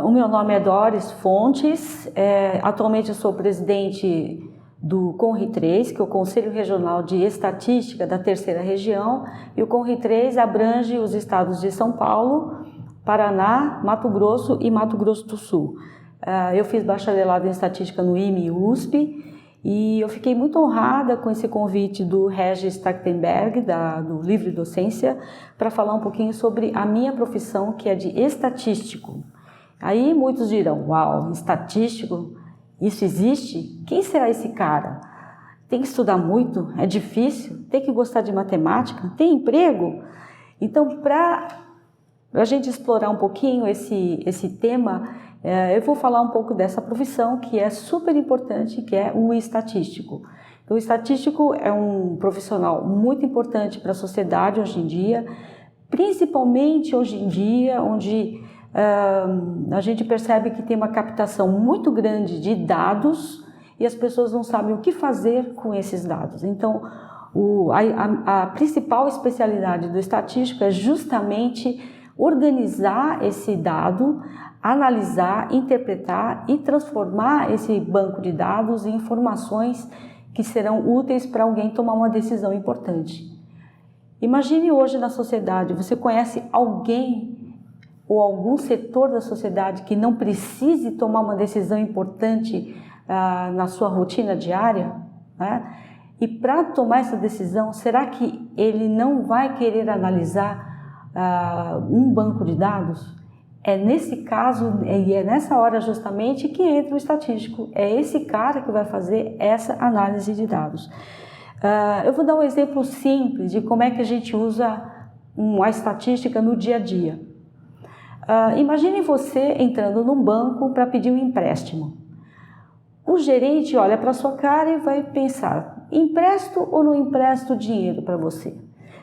O meu nome é Doris Fontes, atualmente eu sou presidente do CONRI3, que é o Conselho Regional de Estatística da Terceira Região, e o CONRI3 abrange os estados de São Paulo, Paraná, Mato Grosso e Mato Grosso do Sul. Eu fiz bacharelado em Estatística no IME-USP, e eu fiquei muito honrada com esse convite do Regis Trachtenberg, do Livre Docência, para falar um pouquinho sobre a minha profissão, que é de estatístico. Aí muitos dirão, uau, estatístico? Isso existe? Quem será esse cara? Tem que estudar muito? É difícil? Tem que gostar de matemática? Tem emprego? Então, para a gente explorar um pouquinho esse tema, eu vou falar um pouco dessa profissão que é super importante, que é o estatístico. Então, o estatístico é um profissional muito importante para a sociedade hoje em dia, principalmente hoje em dia, onde a gente percebe que tem uma captação muito grande de dados e as pessoas não sabem o que fazer com esses dados. Então, a principal especialidade do estatístico é justamente organizar esse dado, analisar, interpretar e transformar esse banco de dados em informações que serão úteis para alguém tomar uma decisão importante. Imagine hoje na sociedade, você conhece alguém ou algum setor da sociedade que não precise tomar uma decisão importante na sua rotina diária, né? E para tomar essa decisão, será que ele não vai querer analisar um banco de dados? É nesse caso e é nessa hora justamente que entra o estatístico. É esse cara que vai fazer essa análise de dados. Eu vou dar um exemplo simples de como é que a gente usa a estatística no dia a dia. Imagine você entrando num banco para pedir um empréstimo. O gerente olha para a sua cara e vai pensar, empresto ou não empresto dinheiro para você?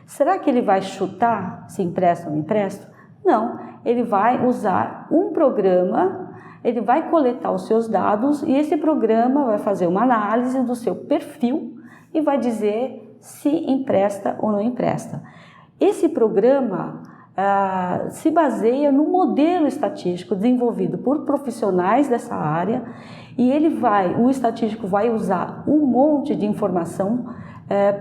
Será que ele vai chutar se empresta ou não empresta? Não, ele vai usar um programa, ele vai coletar os seus dados e esse programa vai fazer uma análise do seu perfil e vai dizer se empresta ou não empresta. Esse programa se baseia no modelo estatístico desenvolvido por profissionais dessa área e o estatístico vai usar um monte de informação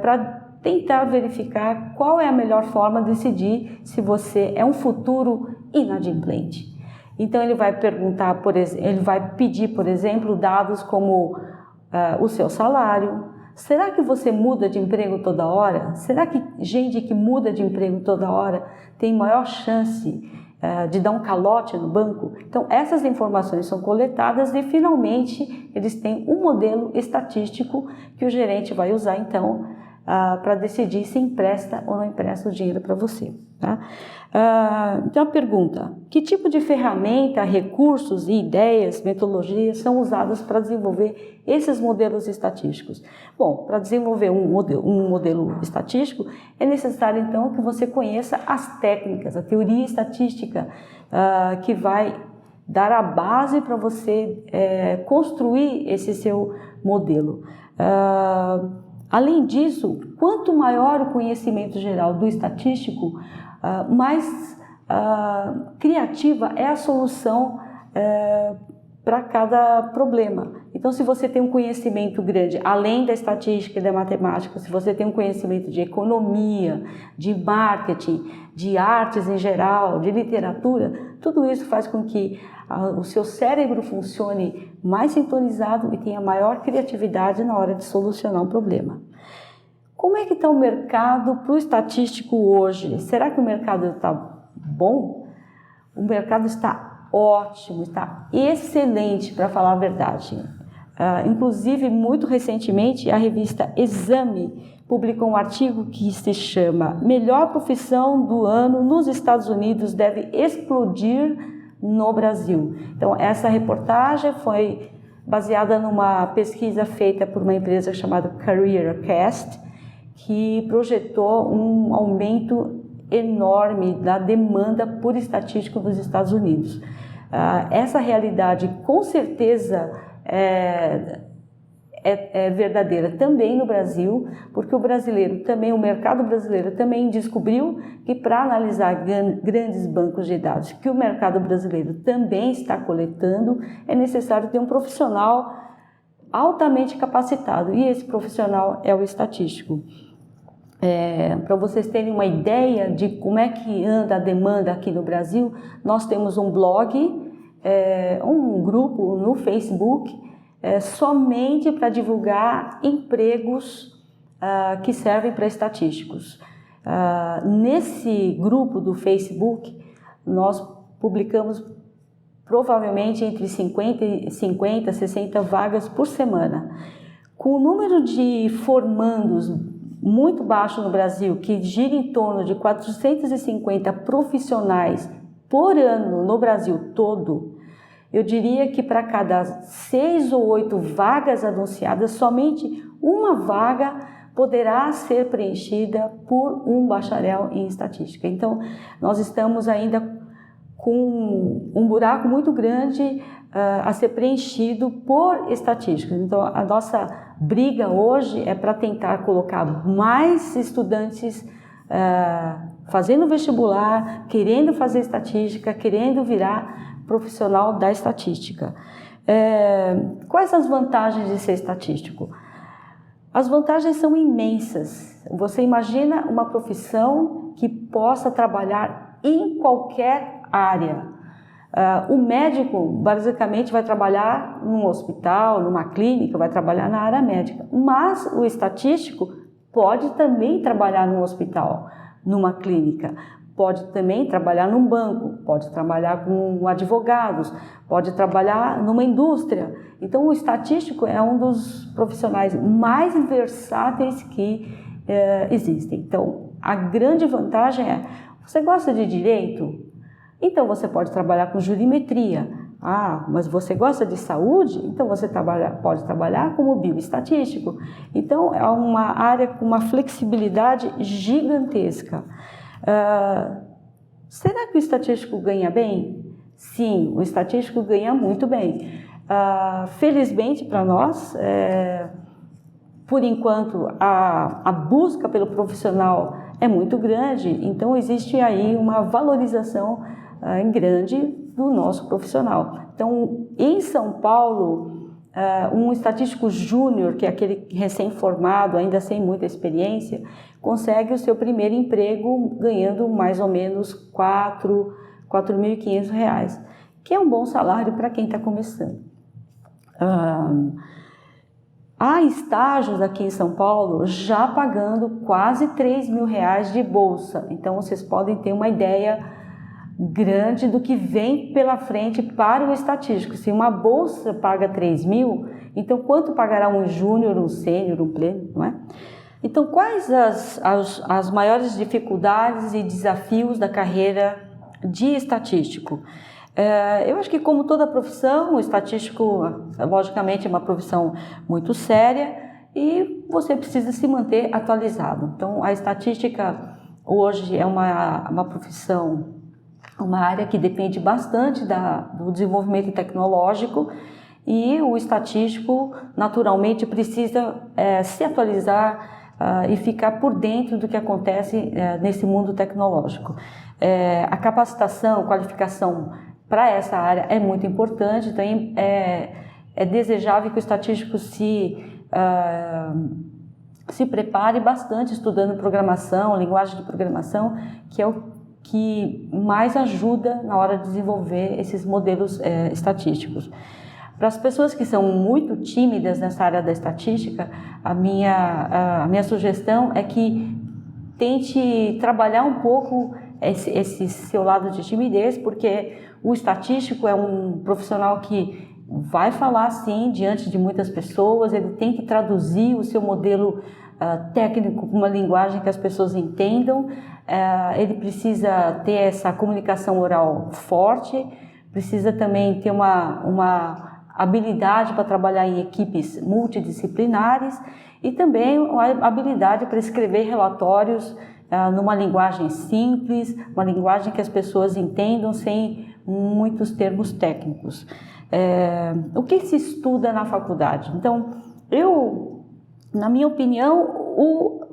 para tentar verificar qual é a melhor forma de decidir se você é um futuro inadimplente. Então ele vai perguntar, ele vai pedir, por exemplo, dados como o seu salário. Será que você muda de emprego toda hora? Será que gente que muda de emprego toda hora tem maior chance de dar um calote no banco? Então, essas informações são coletadas e, finalmente, eles têm um modelo estatístico que o gerente vai usar, então, para decidir se empresta ou não empresta o dinheiro para você. Tá? Então, a pergunta, que tipo de ferramenta, recursos e ideias, metodologias são usadas para desenvolver esses modelos estatísticos? Bom, para desenvolver um modelo estatístico, é necessário, então, que você conheça as técnicas, a teoria estatística, que vai dar a base para você construir esse seu modelo. Além disso, quanto maior o conhecimento geral do estatístico, mais criativa é a solução para cada problema. Então, se você tem um conhecimento grande, além da estatística e da matemática, se você tem um conhecimento de economia, de marketing, de artes em geral, de literatura, tudo isso faz com que o seu cérebro funcione mais sintonizado e tenha maior criatividade na hora de solucionar um problema. Como é que está o mercado para o estatístico hoje? Será que o mercado está bom? O mercado está ótimo, está excelente, para falar a verdade. Inclusive, muito recentemente, a revista Exame publicou um artigo que se chama Melhor profissão do ano nos Estados Unidos deve explodir no Brasil. Então, essa reportagem foi baseada numa pesquisa feita por uma empresa chamada CareerCast, que projetou um aumento enorme da demanda por estatístico nos Estados Unidos. Essa realidade, com certeza, é verdadeira também no Brasil, porque o mercado brasileiro também descobriu que para analisar grandes bancos de dados que o mercado brasileiro também está coletando, é necessário ter um profissional altamente capacitado, e esse profissional é o estatístico. Para vocês terem uma ideia de como é que anda a demanda aqui no Brasil, nós temos um blog, um grupo no Facebook, somente para divulgar empregos que servem para estatísticos. Nesse grupo do Facebook, nós publicamos provavelmente entre 50 e 60 vagas por semana. Com o número de formandos muito baixo no Brasil, que gira em torno de 450 profissionais por ano no Brasil todo, eu diria que para cada 6 ou 8 vagas anunciadas, somente uma vaga poderá ser preenchida por um bacharel em estatística. Então, nós estamos ainda com um buraco muito grande a ser preenchido por estatísticos. Então, a nossa briga hoje é para tentar colocar mais estudantes fazendo vestibular, querendo fazer estatística, querendo virar profissional da estatística. Quais as vantagens de ser estatístico? As vantagens são imensas. Você imagina uma profissão que possa trabalhar em qualquer área. O médico basicamente vai trabalhar num hospital, numa clínica, vai trabalhar na área médica, mas o estatístico pode também trabalhar num hospital, numa clínica, pode também trabalhar num banco, pode trabalhar com advogados, pode trabalhar numa indústria. Então, o estatístico é um dos profissionais mais versáteis que existem. Então, a grande vantagem é, você gosta de direito? Então, você pode trabalhar com jurimetria. Mas você gosta de saúde? Então, você pode trabalhar como bioestatístico. Então, é uma área com uma flexibilidade gigantesca. Será que o estatístico ganha bem? Sim, o estatístico ganha muito bem. Felizmente para nós, por enquanto, a busca pelo profissional é muito grande, então existe aí uma valorização grande do nosso profissional. Então, em São Paulo, um estatístico júnior, que é aquele recém-formado, ainda sem muita experiência, consegue o seu primeiro emprego ganhando mais ou menos R$ 4.500, que é um bom salário para quem está começando. Há estágios aqui em São Paulo já pagando quase R$ 3.000 de bolsa, então vocês podem ter uma ideia grande do que vem pela frente para o estatístico. Se uma bolsa paga 3.000, então quanto pagará um júnior, um sênior, um pleno, não é? Então, quais as maiores dificuldades e desafios da carreira de estatístico? Eu acho que, como toda profissão, o estatístico, logicamente, é uma profissão muito séria e você precisa se manter atualizado. Então, a estatística hoje é uma profissão, uma área que depende bastante do desenvolvimento tecnológico, e o estatístico naturalmente precisa se atualizar e ficar por dentro do que acontece nesse mundo tecnológico. A capacitação, qualificação para essa área é muito importante, então é desejável que o estatístico se prepare bastante estudando programação, linguagem de programação, que é o que mais ajuda na hora de desenvolver esses modelos estatísticos. Para as pessoas que são muito tímidas nessa área da estatística, a minha sugestão é que tente trabalhar um pouco esse seu lado de timidez, porque o estatístico é um profissional que vai falar, sim, diante de muitas pessoas, ele tem que traduzir o seu modelo técnico com uma linguagem que as pessoas entendam, ele precisa ter essa comunicação oral forte, precisa também ter uma habilidade para trabalhar em equipes multidisciplinares e também uma habilidade para escrever relatórios numa linguagem simples, uma linguagem que as pessoas entendam sem muitos termos técnicos. O que se estuda na faculdade? Então, Na minha opinião,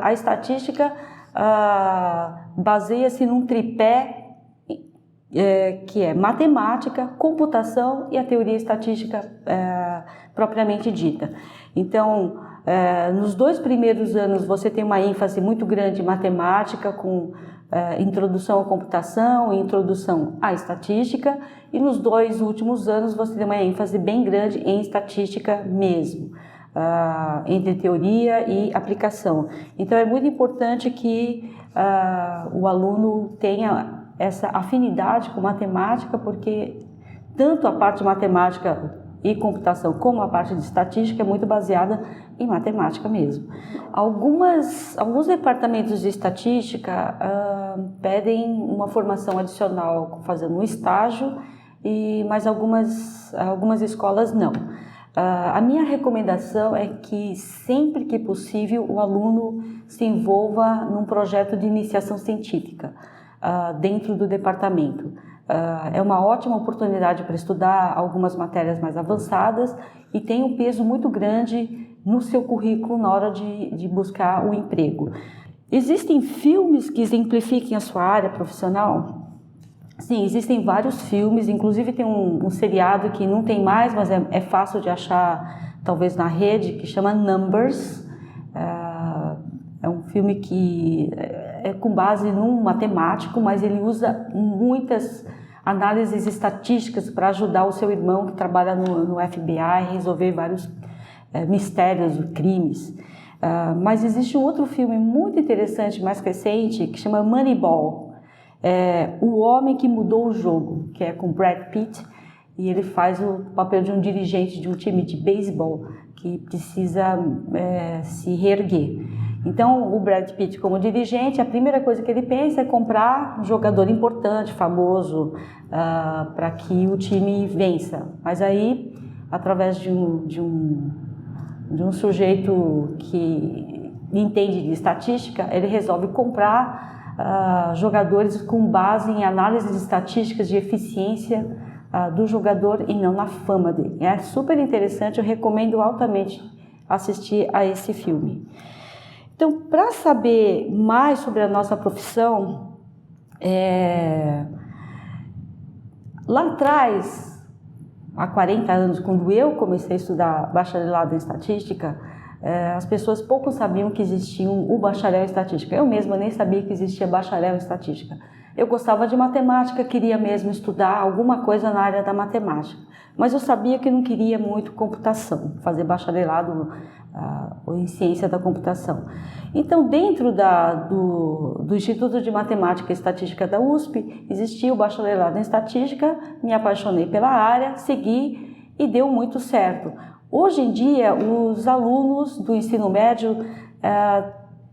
a estatística baseia-se num tripé que é matemática, computação e a teoria estatística propriamente dita. Então, nos 2 primeiros anos você tem uma ênfase muito grande em matemática, com introdução à computação e introdução à estatística, e nos 2 últimos anos você tem uma ênfase bem grande em estatística mesmo, entre teoria e aplicação. Então é muito importante que o aluno tenha essa afinidade com matemática, porque tanto a parte de matemática e computação como a parte de estatística é muito baseada em matemática mesmo. Alguns departamentos de estatística pedem uma formação adicional fazendo um estágio, mas algumas escolas não. A minha recomendação é que sempre que possível o aluno se envolva num projeto de iniciação científica dentro do departamento. É uma ótima oportunidade para estudar algumas matérias mais avançadas e tem um peso muito grande no seu currículo na hora de buscar o emprego. Existem filmes que exemplifiquem a sua área profissional? Sim, existem vários filmes, inclusive tem um seriado que não tem mais, mas é fácil de achar talvez na rede, que chama Numbers. É um filme que é com base num matemático, mas ele usa muitas análises estatísticas para ajudar o seu irmão que trabalha no FBI a resolver vários mistérios, crimes. Mas existe um outro filme muito interessante, mais recente, que chama Moneyball. O Homem que Mudou o Jogo, que é com Brad Pitt, e ele faz o papel de um dirigente de um time de beisebol que precisa se reerguer. Então, o Brad Pitt, como dirigente, a primeira coisa que ele pensa é comprar um jogador importante, famoso, para que o time vença. Mas aí, através de um sujeito que entende de estatística, ele resolve comprar jogadores com base em análises estatísticas de eficiência do jogador e não na fama dele. É super interessante, eu recomendo altamente assistir a esse filme. Então, para saber mais sobre a nossa profissão, lá atrás, há 40 anos, quando eu comecei a estudar bacharelado em estatística, as pessoas pouco sabiam que existia o bacharel em estatística. Eu mesma nem sabia que existia bacharel em estatística. Eu gostava de matemática, queria mesmo estudar alguma coisa na área da matemática, mas eu sabia que não queria muito computação, fazer bacharelado em ciência da computação. Então, dentro do Instituto de Matemática e Estatística da USP, existia o bacharelado em estatística, me apaixonei pela área, segui e deu muito certo. Hoje em dia, os alunos do ensino médio,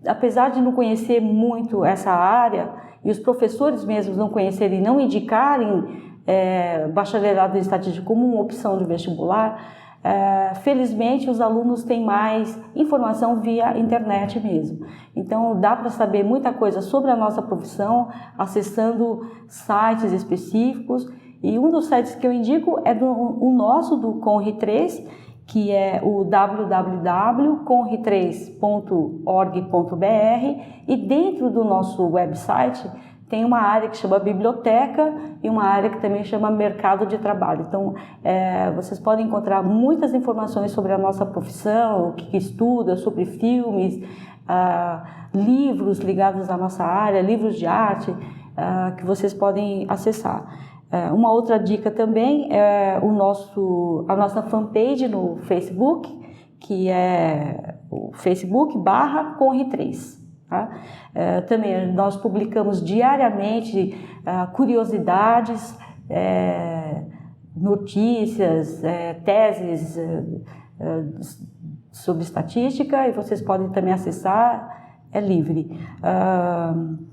apesar de não conhecer muito essa área, e os professores mesmos não conhecerem e não indicarem bacharelado em estatística como uma opção de vestibular, felizmente os alunos têm mais informação via internet mesmo. Então dá para saber muita coisa sobre a nossa profissão acessando sites específicos, e um dos sites que eu indico é o nosso, do CONRI3, que é o www.conri3.org.br, e dentro do nosso website tem uma área que chama biblioteca e uma área que também chama mercado de trabalho. Então, vocês podem encontrar muitas informações sobre a nossa profissão, o que estuda, sobre filmes, livros ligados à nossa área, livros de arte, que vocês podem acessar. Uma outra dica também é a nossa fanpage no Facebook, que é o Facebook/CONRI3. Tá? Também nós publicamos diariamente curiosidades, notícias, teses sobre estatística, e vocês podem também acessar, é livre.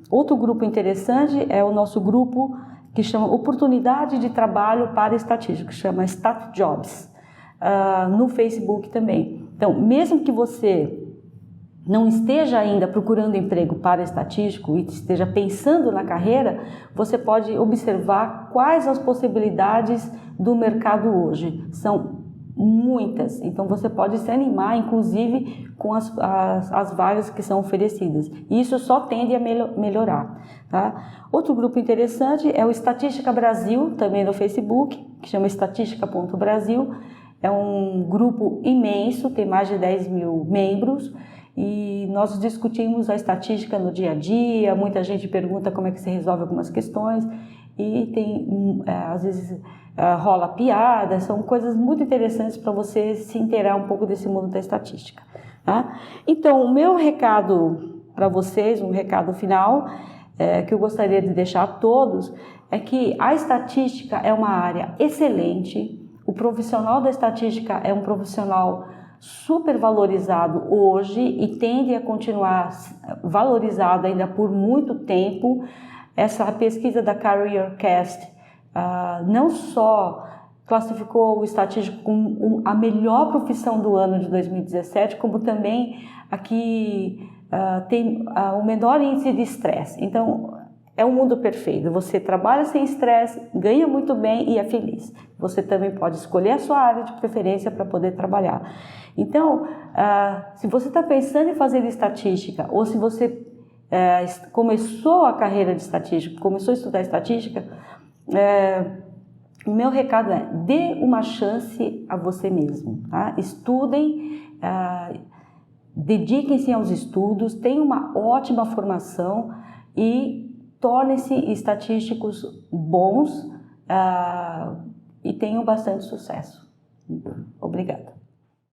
Outro grupo interessante é o nosso grupo que chama Oportunidade de Trabalho para Estatística, que chama StatJobs, no Facebook também. Então, mesmo que você não esteja ainda procurando emprego para estatístico e esteja pensando na carreira, você pode observar quais as possibilidades do mercado hoje. São muitas. Então você pode se animar, inclusive, com as vagas que são oferecidas. E isso só tende a melhorar. Tá? Outro grupo interessante é o Estatística Brasil, também no Facebook, que chama estatística.brasil. É um grupo imenso, tem mais de 10 mil membros, e nós discutimos a estatística no dia a dia. Muita gente pergunta como é que se resolve algumas questões, e tem, às vezes, rola piada. São coisas muito interessantes para você se inteirar um pouco desse mundo da estatística. Tá? Então, o meu recado para vocês, um recado final, que eu gostaria de deixar a todos, é que a estatística é uma área excelente. O profissional da estatística é um profissional super valorizado hoje e tende a continuar valorizado ainda por muito tempo. Essa pesquisa da CareerCast não só classificou o estatístico como a melhor profissão do ano de 2017, como também aqui tem o menor índice de estresse. Então, é um mundo perfeito. Você trabalha sem estresse, ganha muito bem e é feliz. Você também pode escolher a sua área de preferência para poder trabalhar. Então, se você está pensando em fazer estatística, ou se você começou a carreira de estatística, começou a estudar estatística, o meu recado é: dê uma chance a você mesmo. Tá? Estudem, dediquem-se aos estudos, tenham uma ótima formação e tornem-se estatísticos bons e tenham bastante sucesso. Obrigada.